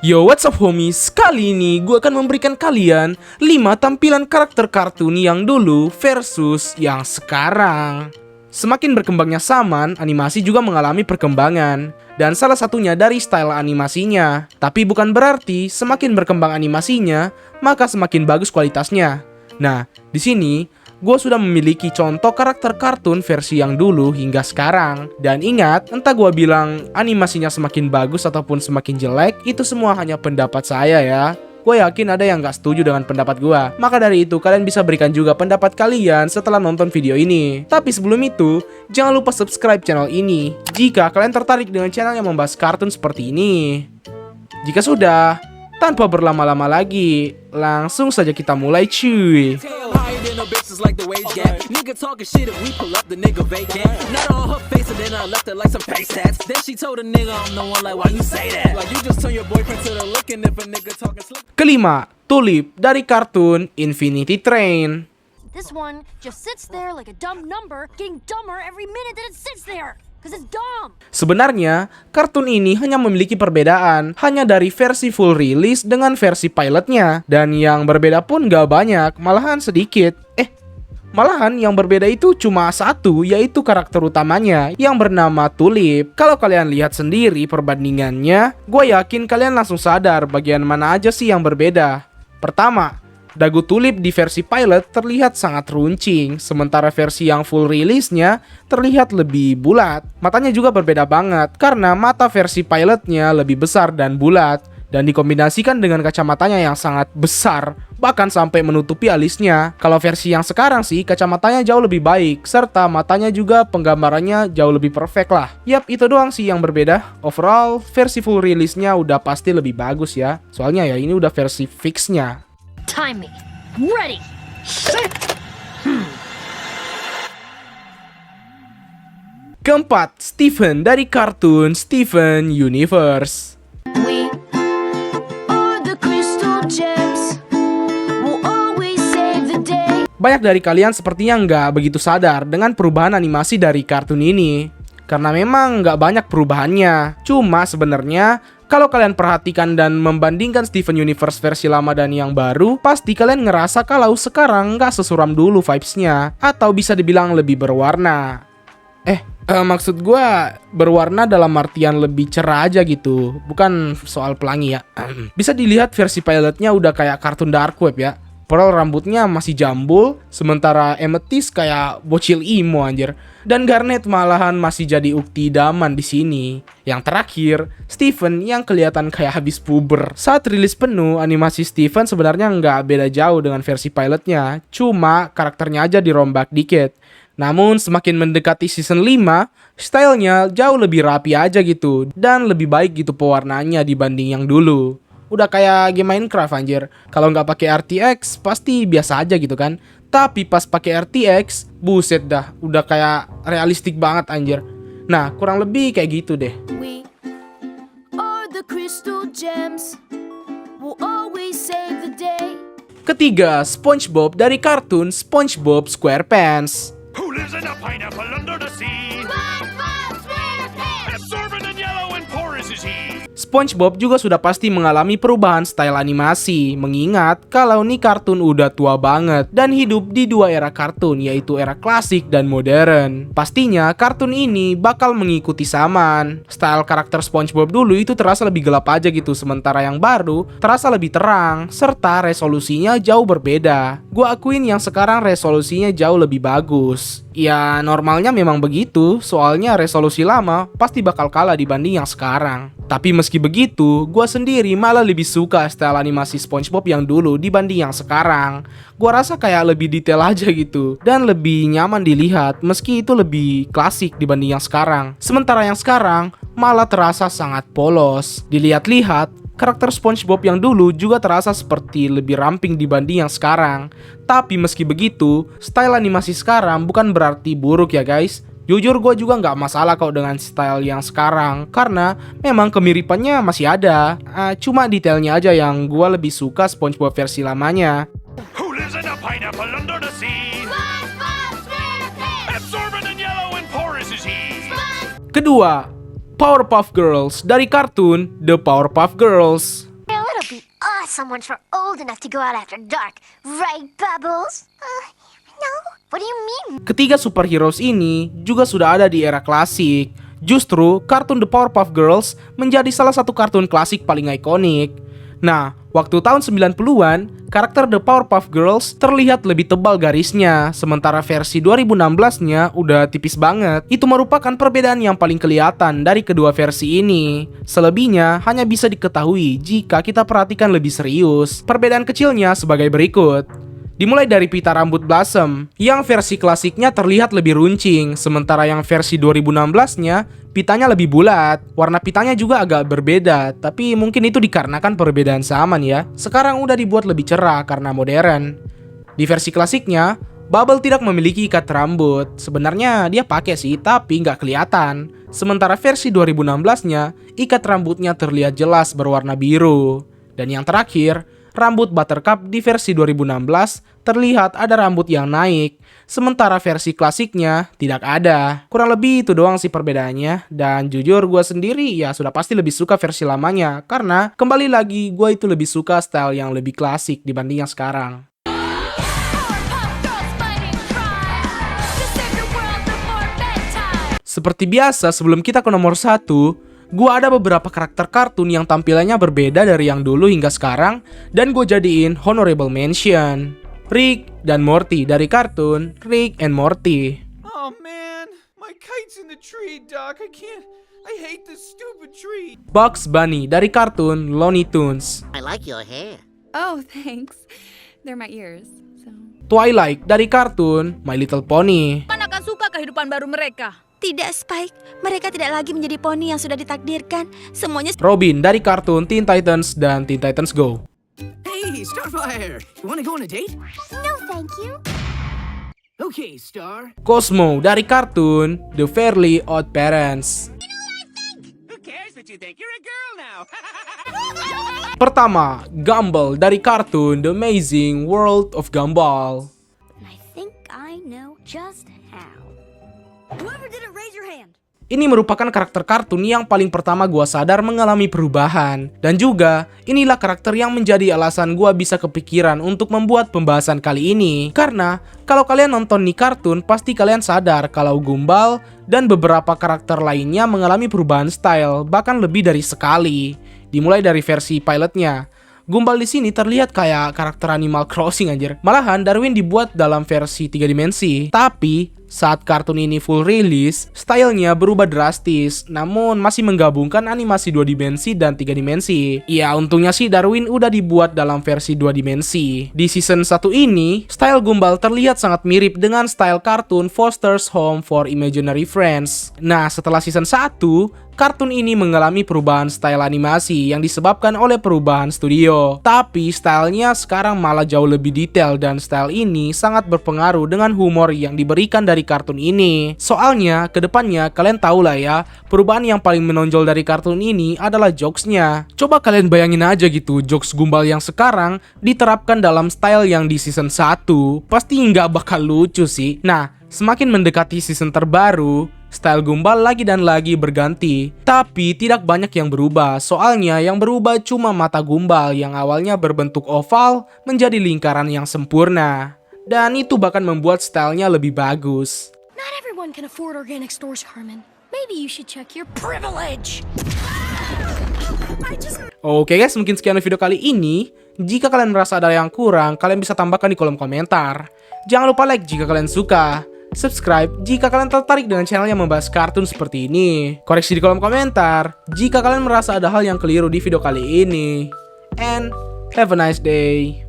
Yo, what's up homies? Kali ini gue akan memberikan kalian 5 tampilan karakter kartun yang dulu versus yang sekarang. Semakin berkembangnya zaman, animasi juga mengalami perkembangan. Dan salah satunya dari style animasinya. Tapi bukan berarti semakin berkembang animasinya, maka semakin bagus kualitasnya. Nah, di sini gue sudah memiliki contoh karakter kartun versi yang dulu hingga sekarang. Dan ingat, entah gue bilang animasinya semakin bagus ataupun semakin jelek, itu semua hanya pendapat saya ya. Gue yakin ada yang gak setuju dengan pendapat gue. Maka dari itu, kalian bisa berikan juga pendapat kalian setelah nonton video ini. Tapi sebelum itu, jangan lupa subscribe channel ini jika kalian tertarik dengan channel yang membahas kartun seperti ini. Jika sudah, tanpa berlama-lama lagi, langsung saja kita mulai cuy. No bitches like the wage gap. Nigga talking shit if we pull up the nigga vacant. Not on her face and then I left her like some face tats. Then she told a nigga I'm the one like why you say that? Like you just turn your boyfriend to the licking if a nigga talking slick. Kelima, Tulip dari kartun Infinity Train. This one just sits there like a dumb number, getting dumber every minute that it sits there. Cause it's dumb. Sebenarnya, kartun ini hanya memiliki perbedaan hanya dari versi full release dengan versi pilotnya. Dan yang berbeda pun gak banyak, malahan sedikit. Malahan yang berbeda itu cuma satu, yaitu karakter utamanya yang bernama Tulip. Kalau kalian lihat sendiri perbandingannya, gue yakin kalian langsung sadar bagian mana aja sih yang berbeda. Pertama, dagu Tulip di versi pilot terlihat sangat runcing, sementara versi yang full release-nya terlihat lebih bulat. Matanya juga berbeda banget, karena mata versi pilotnya lebih besar dan bulat, dan dikombinasikan dengan kacamatanya yang sangat besar, bahkan sampai menutupi alisnya. Kalau versi yang sekarang sih, kacamatanya jauh lebih baik, serta matanya juga penggambarannya jauh lebih perfect lah. Yap, itu doang sih yang berbeda. Overall, versi full release-nya udah pasti lebih bagus ya, soalnya ya ini udah versi fix-nya. Time me. Ready. Set. Keempat, Steven dari kartun Steven Universe. We are the crystal gems. We'll always save the day. Banyak dari kalian sepertinya nggak begitu sadar dengan perubahan animasi dari kartun ini. Karena memang nggak banyak perubahannya. Cuma sebenarnya, kalau kalian perhatikan dan membandingkan Steven Universe versi lama dan yang baru, pasti kalian ngerasa kalau sekarang nggak sesuram dulu vibes-nya. Atau bisa dibilang lebih berwarna. Maksud gue berwarna dalam artian lebih cerah aja gitu. Bukan soal pelangi ya. Bisa dilihat versi pilotnya udah kayak kartun dark web ya. Pearl rambutnya masih jambul, sementara Amethyst kayak bocil emo anjir. Dan Garnet malahan masih jadi ukti idaman di sini. Yang terakhir, Steven yang kelihatan kayak habis puber. Saat rilis penuh, animasi Steven sebenarnya nggak beda jauh dengan versi pilotnya. Cuma karakternya aja dirombak dikit. Namun semakin mendekati season 5, stylenya jauh lebih rapi aja gitu. Dan lebih baik gitu pewarnaannya dibanding yang dulu. Udah kayak game Minecraft anjir. Kalau nggak pakai RTX pasti biasa aja gitu kan. Tapi pas pakai RTX, buset dah, udah kayak realistik banget anjir. Nah, kurang lebih kayak gitu deh. We are the crystal gems. We'll always save the day. Ketiga, SpongeBob dari kartun SpongeBob SquarePants. Who lives in a pineapple under the sea? SpongeBob SquarePants. Absorbent and yellow and porous is he. SpongeBob juga sudah pasti mengalami perubahan style animasi, mengingat kalau nih kartun udah tua banget dan hidup di dua era kartun, yaitu era klasik dan modern. Pastinya kartun ini bakal mengikuti zaman. Style karakter SpongeBob dulu itu terasa lebih gelap aja gitu, sementara yang baru terasa lebih terang, serta resolusinya jauh berbeda. Gua akuin yang sekarang resolusinya jauh lebih bagus. Ya normalnya memang begitu, soalnya resolusi lama pasti bakal kalah dibanding yang sekarang. Tapi meski begitu, gue sendiri malah lebih suka style animasi SpongeBob yang dulu dibanding yang sekarang. Gue rasa kayak lebih detail aja gitu, dan lebih nyaman dilihat meski itu lebih klasik dibanding yang sekarang. Sementara yang sekarang malah terasa sangat polos. Dilihat-lihat, karakter SpongeBob yang dulu juga terasa seperti lebih ramping dibanding yang sekarang. Tapi meski begitu, style animasi sekarang bukan berarti buruk ya guys. Jujur gue juga nggak masalah kok dengan style yang sekarang, karena memang kemiripannya masih ada. Cuma detailnya aja yang gue lebih suka SpongeBob versi lamanya. Who lives in a pineapple under the sea? SpongeBob SquarePants. Absorbent and yellow and porous is he. Kedua, Powerpuff Girls dari kartun The Powerpuff Girls. it'll be awesome once we're old enough to go out after dark. Right, Bubbles? No? What do you mean? Ketiga superheroes ini juga sudah ada di era klasik. Justru, kartun The Powerpuff Girls menjadi salah satu kartun klasik paling ikonik. Nah, waktu tahun 90-an, karakter The Powerpuff Girls terlihat lebih tebal garisnya, sementara versi 2016-nya udah tipis banget. Itu merupakan perbedaan yang paling kelihatan dari kedua versi ini. Selebihnya hanya bisa diketahui jika kita perhatikan lebih serius. Perbedaan kecilnya sebagai berikut. Dimulai dari pita rambut Blossom, yang versi klasiknya terlihat lebih runcing, sementara yang versi 2016-nya pitanya lebih bulat. Warna pitanya juga agak berbeda, tapi mungkin itu dikarenakan perbedaan zaman ya. Sekarang udah dibuat lebih cerah karena modern. Di versi klasiknya, Bubble tidak memiliki ikat rambut. Sebenarnya dia pakai sih, tapi nggak kelihatan. Sementara versi 2016-nya, ikat rambutnya terlihat jelas berwarna biru. Dan yang terakhir, rambut Buttercup di versi 2016 terlihat ada rambut yang naik, sementara versi klasiknya tidak ada. Kurang lebih itu doang sih perbedaannya, dan jujur gue sendiri ya sudah pasti lebih suka versi lamanya, karena kembali lagi gue itu lebih suka style yang lebih klasik dibanding yang sekarang. Seperti biasa sebelum kita ke nomor 1, gua ada beberapa karakter kartun yang tampilannya berbeda dari yang dulu hingga sekarang, dan gue jadiin honorable mention. Rick dan Morty dari kartun Rick and Morty. Oh man, my kite's in the tree, Doc. I hate this stupid tree. Bugs Bunny dari kartun Looney Tunes. I like your hair. Oh, thanks. They're my ears. So. Twilight dari kartun My Little Pony. Kan akan suka kehidupan baru mereka. Tidak, Spike. Mereka tidak lagi menjadi poni yang sudah ditakdirkan. Semuanya... Robin dari kartun Teen Titans dan Teen Titans Go. Hey, Starfire! You wanna go on a date? No, thank you. Okay, Star. Cosmo dari kartun The Fairly Odd Parents. Who cares what you think? You're a girl now. Pertama, Gumball dari kartun The Amazing World of Gumball. I think I know just how. Whoever did it, raise your hand. Ini merupakan karakter kartun yang paling pertama gua sadar mengalami perubahan. Dan juga, inilah karakter yang menjadi alasan gua bisa kepikiran untuk membuat pembahasan kali ini. Karena, kalau kalian nonton nih kartun, pasti kalian sadar kalau Gumball dan beberapa karakter lainnya mengalami perubahan style, bahkan lebih dari sekali. Dimulai dari versi pilotnya. Gumball di sini terlihat kayak karakter Animal Crossing anjir. Malahan Darwin dibuat dalam versi 3 dimensi. Tapi saat kartun ini full release, stylenya berubah drastis, namun masih menggabungkan animasi 2 dimensi dan 3 dimensi. Ya untungnya sih Darwin udah dibuat dalam versi 2 dimensi. Di season 1 ini, style Gumball terlihat sangat mirip dengan style kartun Foster's Home for Imaginary Friends. Nah setelah season 1, kartun ini mengalami perubahan style animasi yang disebabkan oleh perubahan studio. Tapi stylenya sekarang malah jauh lebih detail dan style ini sangat berpengaruh dengan humor yang diberikan dari kartun ini. Soalnya kedepannya kalian tahu lah ya, perubahan yang paling menonjol dari kartun ini adalah jokesnya. Coba kalian bayangin aja gitu, jokes Gumball yang sekarang diterapkan dalam style yang di season 1, pasti nggak bakal lucu sih. Nah, semakin mendekati season terbaru, style Gumball lagi dan lagi berganti. Tapi tidak banyak yang berubah, soalnya yang berubah cuma mata Gumball yang awalnya berbentuk oval menjadi lingkaran yang sempurna. Dan itu bahkan membuat stylenya lebih bagus. Not everyone can afford organic stores, Carmen. Maybe you should check your privilege. Oke guys, mungkin sekian video kali ini. Jika kalian merasa ada yang kurang, kalian bisa tambahkan di kolom komentar. Jangan lupa like jika kalian suka. Subscribe jika kalian tertarik dengan channel yang membahas kartun seperti ini. Koreksi di kolom komentar jika kalian merasa ada hal yang keliru di video kali ini. And have a nice day.